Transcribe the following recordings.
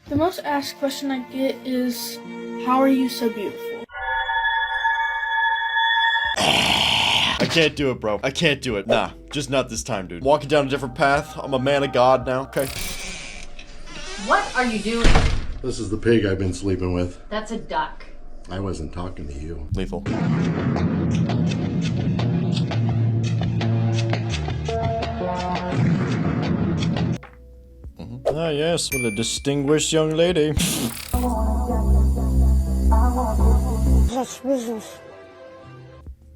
The most asked question I get is, how are you so beautiful? I can't do it, bro. I can't do it. Nah, just not this time, dude. Walking down a different path. I'm a man of God now, okay? What are you doing? This is the pig I've been sleeping with. That's a duck. I wasn't talking to you. Lethal. Ah, yes, what a distinguished young lady.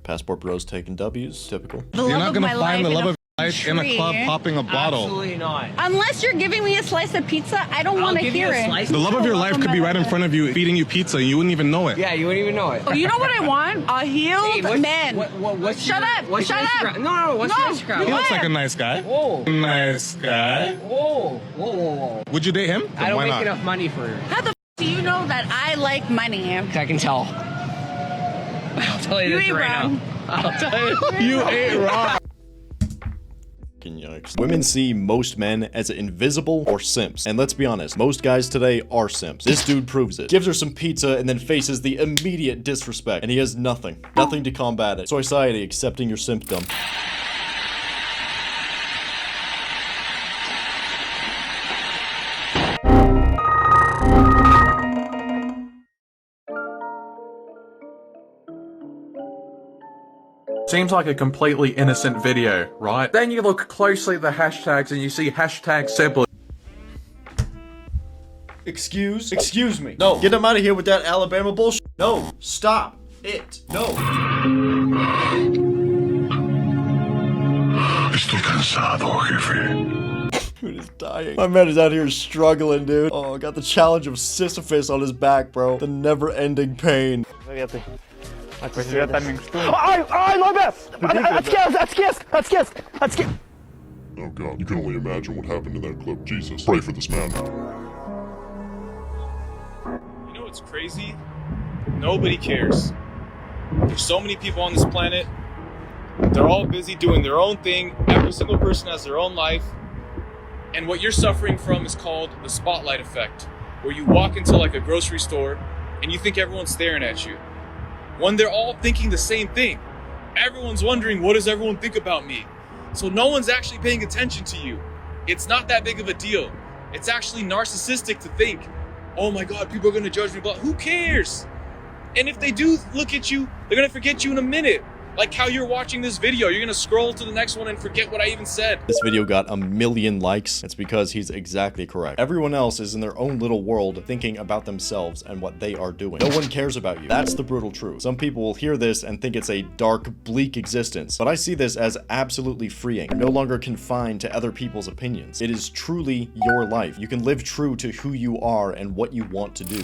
Passport bros taking W's, typical. You're not gonna find the love of your life in a club popping a bottle. Absolutely not. Unless you're giving me a slice of pizza, I don't want to hear it. The love of your life could be right in front of you, feeding you pizza, and you wouldn't even know it. Yeah, you wouldn't even know it. Oh, you know what I want? A healed man. Shut up! What's Shut your up! Instagram? No, what's your Instagram? He looks like a nice guy. Whoa. Nice guy. Whoa. Would you date him? I don't Why make not? enough money for her. How the f do you know that I like money? I can tell. I'll tell you this ain't right wrong. now. I'll tell you. You ain't wrong. Yikes. Women see most men as invisible or simps. And let's be honest, most guys today are simps. This dude proves it. Gives her some pizza and then faces the immediate disrespect. And he has nothing. Nothing to combat it. Society accepting your simpdom. Seems like a completely innocent video, right? Then you look closely at the hashtags and you see hashtag sibling. Excuse me. No, get him out of here with that Alabama bullshit. No, stop it. No. Estoy cansado, jefe. Dude is dying. My man is out here struggling, dude. Oh, got the challenge of Sisyphus on his back, bro. The never-ending pain. Ay, my best! That's kiss! Oh god, you can only imagine what happened in that clip. Jesus, pray for this man. You know what's crazy? Nobody cares. There's so many people on this planet. They're all busy doing their own thing. Every single person has their own life. And what you're suffering from is called the spotlight effect, where you walk into like a grocery store and you think everyone's staring at you, when they're all thinking the same thing. Everyone's wondering, what does everyone think about me? So no one's actually paying attention to you. It's not that big of a deal. It's actually narcissistic to think, oh my God, people are gonna judge me, but who cares? And if they do look at you, they're gonna forget you in a minute. Like how you're watching this video, you're gonna scroll to the next one and forget what I even said. This video got 1 million likes. It's because he's exactly correct. Everyone else is in their own little world thinking about themselves and what they are doing. No one cares about you. That's the brutal truth. Some people will hear this and think it's a dark, bleak existence, but I see this as absolutely freeing. You're no longer confined to other people's opinions. It is truly your life. You can live true to who you are and what you want to do.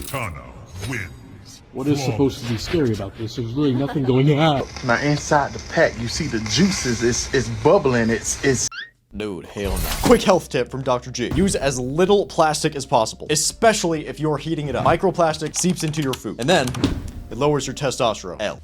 What is supposed to be scary about this? There's really nothing going on. Now inside the pack, you see the juices, it's bubbling, it's... Dude, hell no. Quick health tip from Dr. G. Use as little plastic as possible, especially if you're heating it up. Microplastic seeps into your food, and then it lowers your testosterone. L.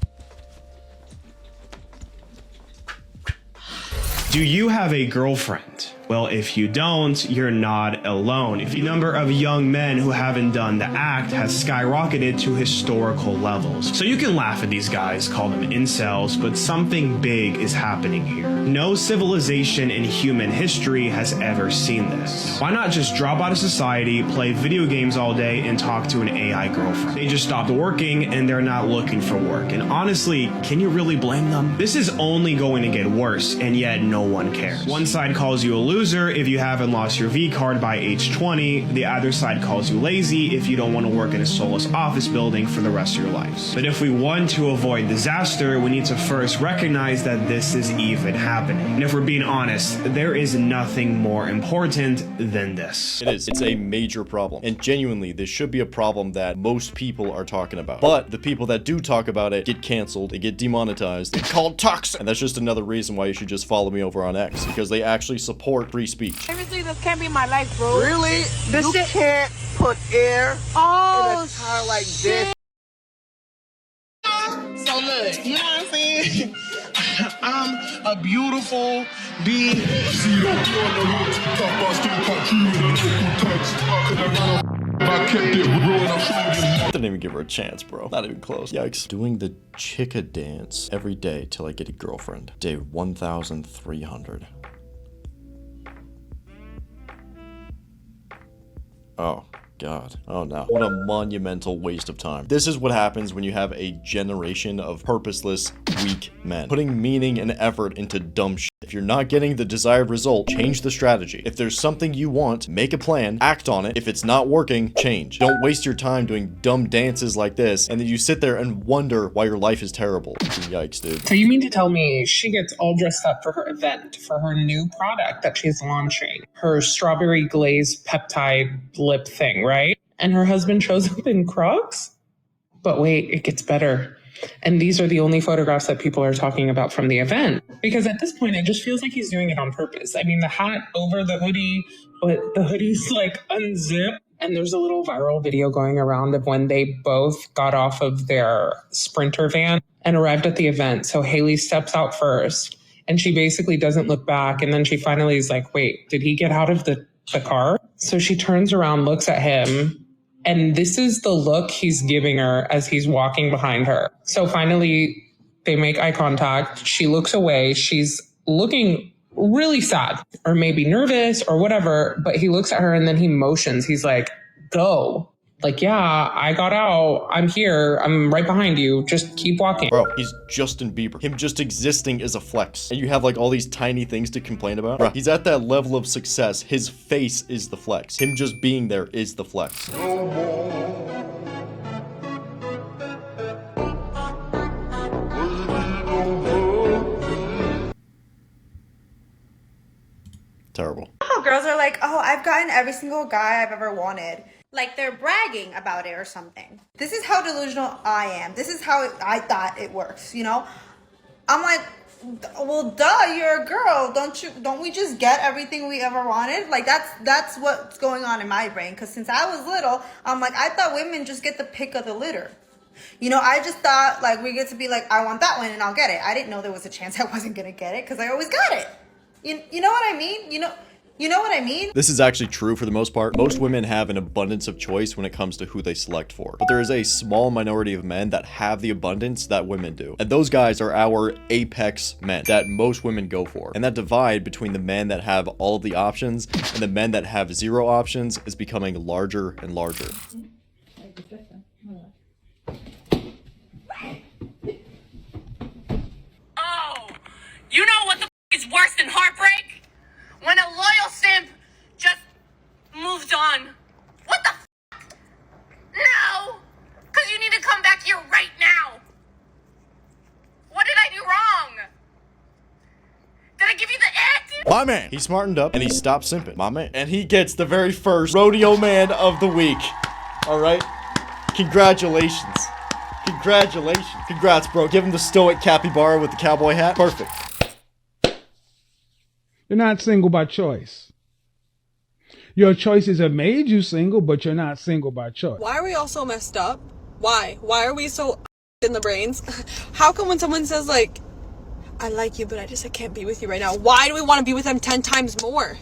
Do you have a girlfriend? Well, if you don't, you're not alone. The number of young men who haven't done the act has skyrocketed to historical levels. So you can laugh at these guys, call them incels, but something big is happening here. No civilization in human history has ever seen this. Why not just drop out of society, play video games all day, and talk to an AI girlfriend? They just stopped working and they're not looking for work. And honestly, can you really blame them? This is only going to get worse, and yet no one cares. One side calls you a loser if you haven't lost your V card by age 20. The other side calls you lazy if you don't want to work in a soulless office building for the rest of your lives. But if we want to avoid disaster, we need to first recognize that this is even happening. And if we're being honest, there is nothing more important than this. It is. It's a major problem. And genuinely, this should be a problem that most people are talking about. But the people that do talk about it get canceled, they get demonetized, they get called toxic. And that's just another reason why you should just follow me over on X, because they actually support free speech. Seriously, this can't be my life, bro. Really? This you shit can't put air in a car like this. So look, you know what I'm saying? I'm a beautiful bee. Didn't even give her a chance, bro. Not even close. Yikes. Doing the chicka dance every day till I get a girlfriend. Day 1,300. Oh. God. Oh no. What a monumental waste of time. This is what happens when you have a generation of purposeless, weak men. Putting meaning and effort into dumb shit. If you're not getting the desired result, change the strategy. If there's something you want, make a plan, act on it. If it's not working, change. Don't waste your time doing dumb dances like this, and then you sit there and wonder why your life is terrible. Yikes, dude. So you mean to tell me she gets all dressed up for her event, for her new product that she's launching, her strawberry glazed peptide lip thing, right? And her husband shows up in Crocs? But wait, it gets better. And these are the only photographs that people are talking about from the event. Because at this point, it just feels like he's doing it on purpose. I mean, the hat over the hoodie, but the hoodie's like unzipped. And there's a little viral video going around of when they both got off of their Sprinter van and arrived at the event. So Haley steps out first and she basically doesn't look back. And then she finally is like, wait, did he get out of the car? So she turns around, looks at him. And this is the look he's giving her as he's walking behind her. So finally, they make eye contact. She looks away. She's looking really sad or maybe nervous or whatever. But he looks at her and then he motions. He's like, go. Like, yeah, I got out. I'm here. I'm right behind you. Just keep walking. Bro, he's Justin Bieber. Him just existing is a flex. And you have like all these tiny things to complain about. Bro, he's at that level of success. His face is the flex. Him just being there is the flex. Terrible. Oh, girls are like, oh, I've gotten every single guy I've ever wanted. Like they're bragging about it or something. This is how delusional I am. This is how I thought it works, you know? I'm like, well, duh, you're a girl. Don't we just get everything we ever wanted? Like that's what's going on in my brain. Cause since I was little, I'm like, I thought women just get the pick of the litter. You know, I just thought like we get to be like, I want that one and I'll get it. I didn't know there was a chance I wasn't gonna get it because I always got it. You know what I mean? You know what I mean? This is actually true for the most part. Most women have an abundance of choice when it comes to who they select for. But there is a small minority of men that have the abundance that women do. And those guys are our apex men that most women go for. And that divide between the men that have all of the options and the men that have zero options is becoming larger and larger. Oh, you know what the is worse than heartbreak? When a loyal simp just moves on. What the No! Because you need to come back here right now. What did I do wrong? Did I give you the ick? My man, he smartened up and he stopped simping. My man. And he gets the very first rodeo man of the week. All right? Congratulations. Congratulations. Congrats, bro. Give him the stoic capybara with the cowboy hat. Perfect. You're not single by choice. Your choices have made you single, but you're not single by choice. Why are we all so messed up? Why? Why are we so in the brains? How come when someone says like, I like you, but I can't be with you right now. Why do we want to be with them 10 times more?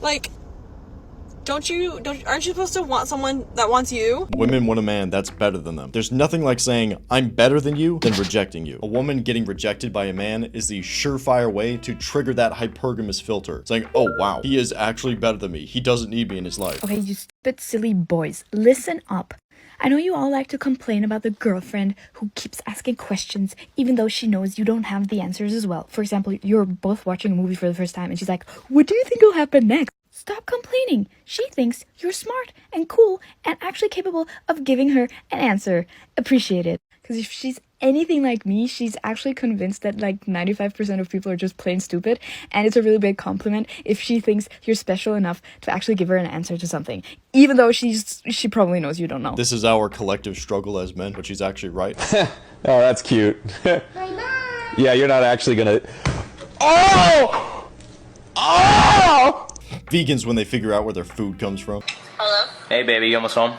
Like, aren't you supposed to want someone that wants you? Women want a man that's better than them. There's nothing like saying, I'm better than you, than rejecting you. A woman getting rejected by a man is the surefire way to trigger that hypergamous filter. Saying, oh wow, he is actually better than me. He doesn't need me in his life. Okay, you stupid silly boys, listen up. I know you all like to complain about the girlfriend who keeps asking questions even though she knows you don't have the answers as well. For example, you're both watching a movie for the first time and she's like, what do you think will happen next? Stop complaining. She thinks you're smart and cool and actually capable of giving her an answer. Appreciate it. Because if she's anything like me, she's actually convinced that like 95% of people are just plain stupid. And it's a really big compliment if she thinks you're special enough to actually give her an answer to something. Even though she probably knows you don't know. This is our collective struggle as men, but she's actually right. Oh, that's cute. Yeah, you're not actually gonna... Oh! Oh! Vegans when they figure out where their food comes from. Hello? Hey, baby, you almost home?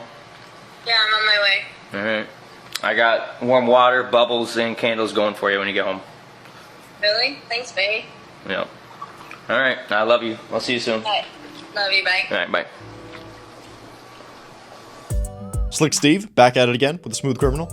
Yeah, I'm on my way. Mm-hmm. I got warm water, bubbles, and candles going for you when you get home. Really? Thanks, babe. Yeah. All right. I love you. I'll see you soon. Bye. Love you, bye. All right, bye. Slick Steve, back at it again with a smooth criminal.